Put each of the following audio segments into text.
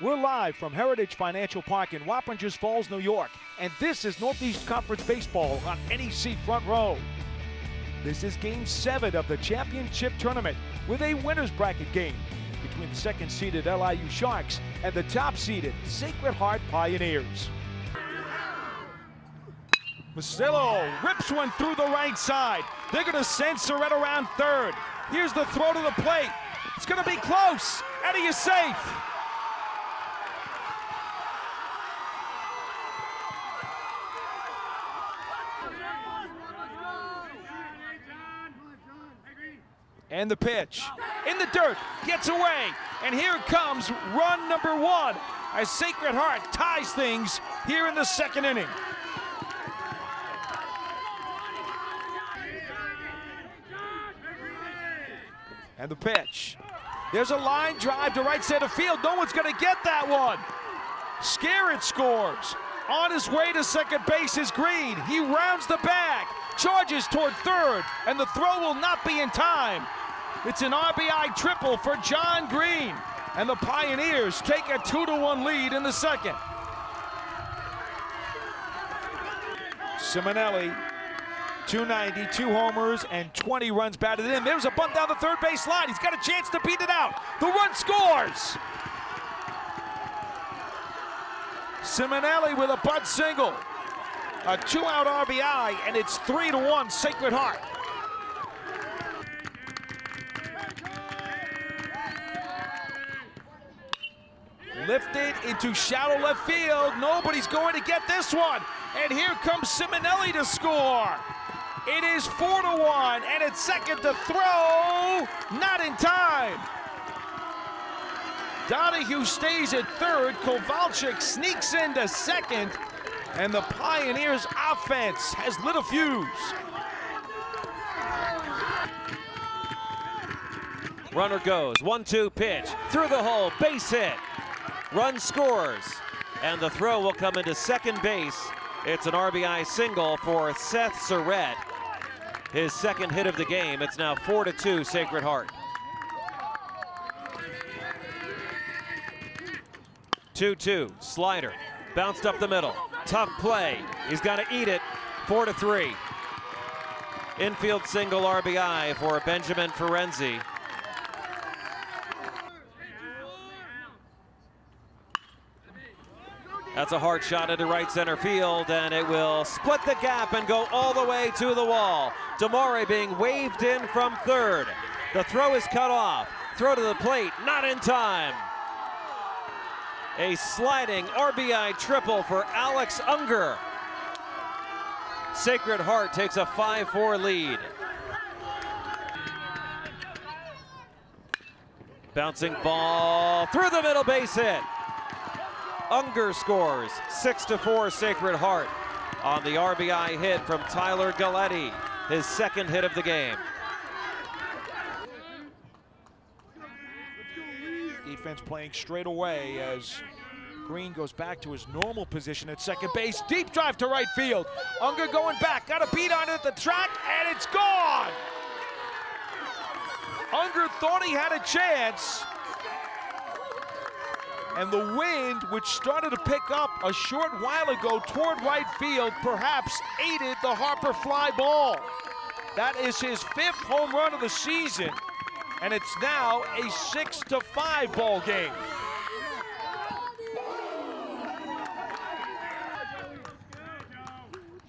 We're live from Heritage Financial Park in Wappingers Falls, New York, and this is Northeast Conference Baseball on NEC Front Row. This is Game 7 of the championship tournament with a winner's bracket game between the second-seeded LIU Sharks and the top-seeded Sacred Heart Pioneers. Mastillo rips one through the right side. They're going to send Surrett around third. Here's the throw to the plate. It's going to be close, and he is safe. And the pitch, in the dirt, gets away, and here comes run number one as Sacred Heart ties things here in the second inning. And the pitch, there's a line drive to right center field. No one's going to get that one. Scarrett scores. On his way to second base is Green. He rounds the bag, charges toward third, and the throw will not be in time. It's an RBI triple for John Green, and the Pioneers take a 2-1 lead in the second. Simonelli, 290, 2 homers, and 20 runs batted in. There's a bunt down the third base line. He's got a chance to beat it out. The run scores. Simonelli with a bunt single. A 2-out RBI, and it's 3-1 Sacred Heart. Lifted into shallow left field. Nobody's going to get this one. And here comes Simonelli to score. It is 4-1, and it's second to throw. Not in time. Donahue stays at third. Kowalczyk sneaks into second. And the Pioneers' offense has lit a fuse. Runner goes, 1-2 pitch, through the hole, base hit. Run scores, and the throw will come into second base. It's an RBI single for Seth Surrett. His second hit of the game. It's now 4-2 Sacred Heart. 2-2, slider, bounced up the middle. Tough play, he's got to eat it. 4-3. Infield single RBI for Benjamin Ferenzi. That's a hard shot into right center field, and it will split the gap and go all the way to the wall. Demore being waved in from third. The throw is cut off. Throw to the plate, not in time. A sliding RBI triple for Alex Unger. Sacred Heart takes a 5-4 lead. Bouncing ball through the middle, base hit. Unger scores, 6-4 Sacred Heart on the RBI hit from Tyler Galletti, his second hit of the game. Defense playing straight away as Green goes back to his normal position at second base. Deep drive to right field. Unger going back, got a beat on it at the track, and it's gone. Unger thought he had a chance. And the wind, which started to pick up a short while ago toward right field, perhaps aided the Harper fly ball. That is his 5th home run of the season, and it's now a 6-5 ball game.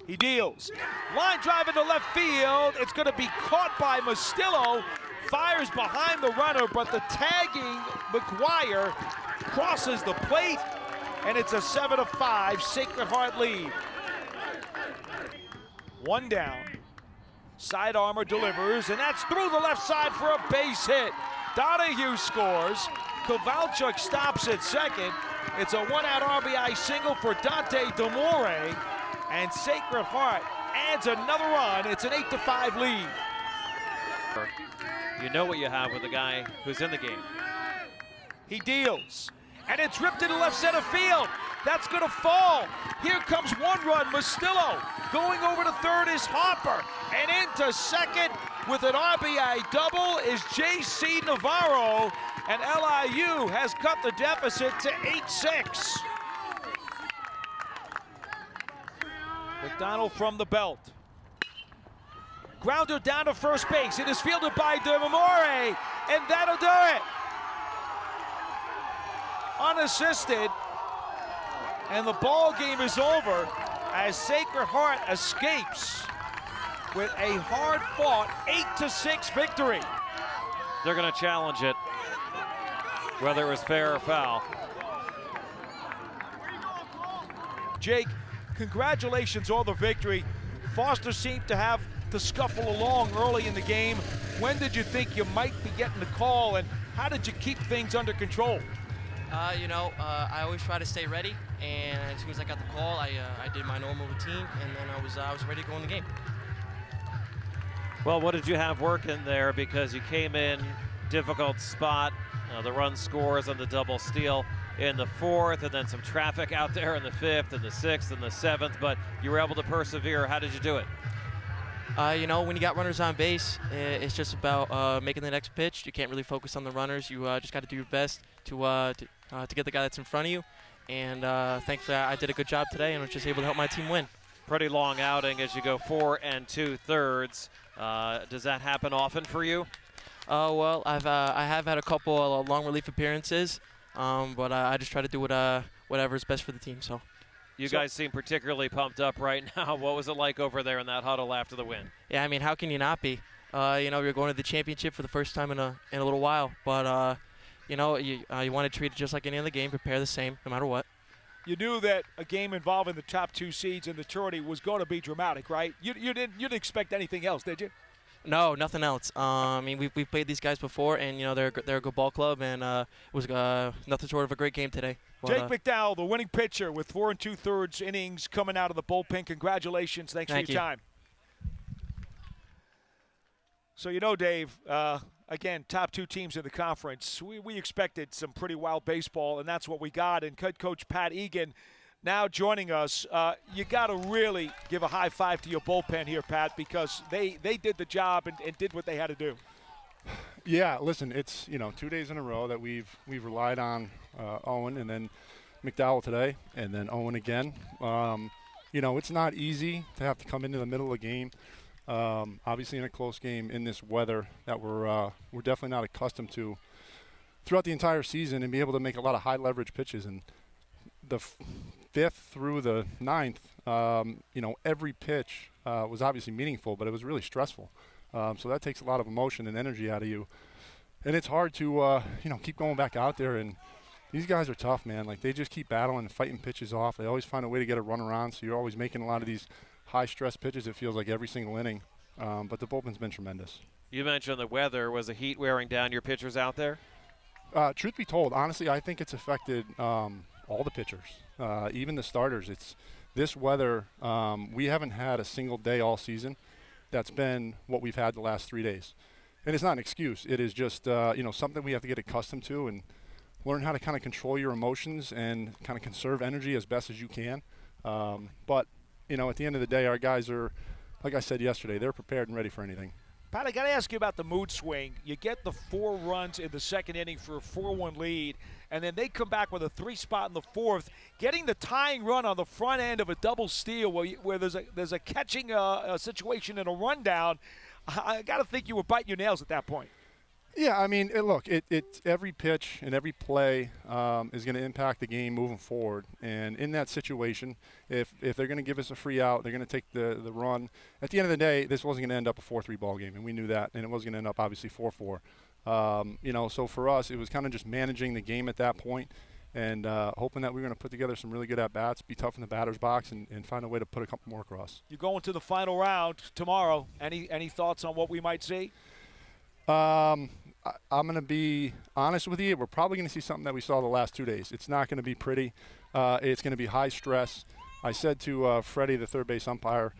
He deals. Line drive into left field. It's going to be caught by Mastillo. Fires behind the runner, but the tagging McGuire crosses the plate, and it's a 7-5 Sacred Heart lead. One down. Side armor delivers, and that's through the left side for a base hit. Donahue scores. Kowalczyk stops at second. It's a 1-out RBI single for Dante Demore, and Sacred Heart adds another run. It's an 8-5 lead. You know what you have with the guy who's in the game. He deals, and it's ripped into left center field. That's going to fall. Here comes one run, Mastillo. Going over to third is Harper, and into second with an RBI double is J.C. Navarro. And LIU has cut the deficit to 8-6. McDonald from the belt. Grounder down to first base. It is fielded by DeMamore, and that'll do it. Unassisted, and the ball game is over as Sacred Heart escapes with a hard-fought 8-6 victory. They're going to challenge it, whether it was fair or foul. Jake, congratulations on the victory. Foster seemed to have to scuffle along early in the game. When did you think you might be getting the call, and how did you keep things under control? I always try to stay ready, and as soon as I got the call, I did my normal routine, and then I was ready to go in the game. Well, what did you have working there? Because you came in difficult spot, the run scores on the double steal in the fourth, and then some traffic out there in the fifth and the sixth and the seventh, but you were able to persevere. How did you do it? When you got runners on base, it's just about making the next pitch. You can't really focus on the runners. You just got to do your best to get the guy that's in front of you. And thankfully, I did a good job today and was just able to help my team win. Pretty long outing as you go 4 2/3. Does that happen often for you? Well, I have had a couple long relief appearances, but I just try to do whatever is best for the team. So. You guys seem particularly pumped up right now. What was it like over there in that huddle after the win? Yeah, I mean, how can you not be? You're going to the championship for the first time in a little while, but you want to treat it just like any other game. Prepare the same, no matter what. You knew that a game involving the top 2 seeds in the tourney was going to be dramatic, right? You didn't expect anything else, did you? No, nothing else. I mean, we've played these guys before, and they're a good ball club, and it was nothing short of a great game today. But, Jake McDowell, the winning pitcher with 4 2/3 innings coming out of the bullpen. Congratulations. Thanks for your time. So, Dave, again, top 2 teams in the conference. We expected some pretty wild baseball, and that's what we got. And Coach Pat Egan now joining us. You got to really give a high five to your bullpen here, Pat, because they did the job and did what they had to do. Yeah, listen, it's 2 days in a row that we've relied on Owen, and then McDowell today, and then Owen again. It's not easy to have to come into the middle of the game. Obviously, in a close game in this weather that we're definitely not accustomed to throughout the entire season, and be able to make a lot of high leverage pitches. And the 5th through the 9th, every pitch was obviously meaningful, but it was really stressful. So that takes a lot of emotion and energy out of you. And it's hard to, keep going back out there. And these guys are tough, man. Like, they just keep battling and fighting pitches off. They always find a way to get a run around, so you're always making a lot of these high-stress pitches, it feels like, every single inning. But the bullpen's been tremendous. You mentioned the weather. Was the heat wearing down your pitchers out there? Truth be told, honestly, I think it's affected all the pitchers, even the starters. It's this weather. We haven't had a single day all season that's been what we've had the last 3 days. And it's not an excuse. It is just, something we have to get accustomed to and learn how to kind of control your emotions and kind of conserve energy as best as you can. But, at the end of the day, our guys are, like I said yesterday, they're prepared and ready for anything. Pat, I got to ask you about the mood swing. You get the 4 runs in the second inning for a 4-1 lead, and then they come back with a 3 spot in the 4th, getting the tying run on the front end of a double steal where there's a catching situation and a rundown. I got to think you were biting your nails at that point. Yeah, I mean, look, every pitch and every play is going to impact the game moving forward. And in that situation, if they're going to give us a free out, they're going to take the run. At the end of the day, this wasn't going to end up a 4-3 ball game, and we knew that. And it wasn't going to end up, obviously, 4-4. So for us, it was kind of just managing the game at that point and hoping that we were going to put together some really good at-bats, be tough in the batter's box, and find a way to put a couple more across. You're going to the final round tomorrow. Any thoughts on what we might see? I'm going to be honest with you. We're probably going to see something that we saw the last 2 days. It's not going to be pretty. It's going to be high stress. I said to Freddie, the third base umpire,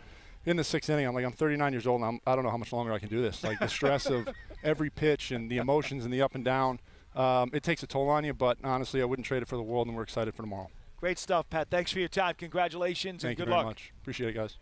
in the 6th inning, I'm 39 years old, and I don't know how much longer I can do this. Like, the stress of every pitch and the emotions and the up and down, it takes a toll on you. But honestly, I wouldn't trade it for the world, and we're excited for tomorrow. Great stuff, Pat. Thanks for your time. Congratulations and good luck. Thank you very much. Appreciate it, guys.